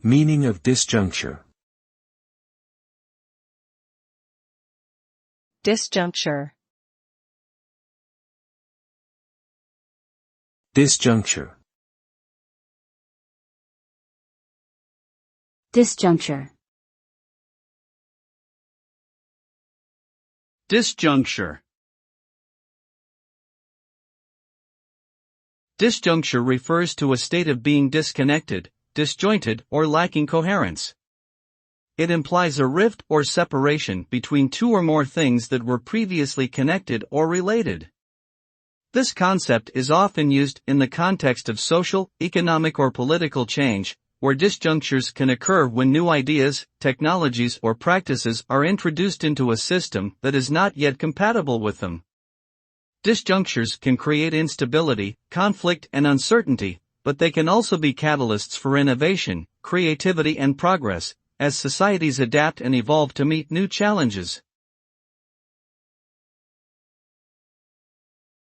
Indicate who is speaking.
Speaker 1: Meaning of disjuncture.
Speaker 2: Disjuncture.
Speaker 1: Disjuncture.
Speaker 3: Disjuncture.
Speaker 4: Disjuncture. Disjuncture refers to a state of being disconnected, disjointed, or lacking coherence. It implies a rift or separation between two or more things that were previously connected or related. This concept is often used in the context of social, economic, or political change, where disjunctures can occur when new ideas, technologies, or practices are introduced into a system that is not yet compatible with them. Disjunctures can create instability, conflict, and uncertainty, but they can also be catalysts for innovation, creativity, and progress, as societies adapt and evolve to meet new challenges.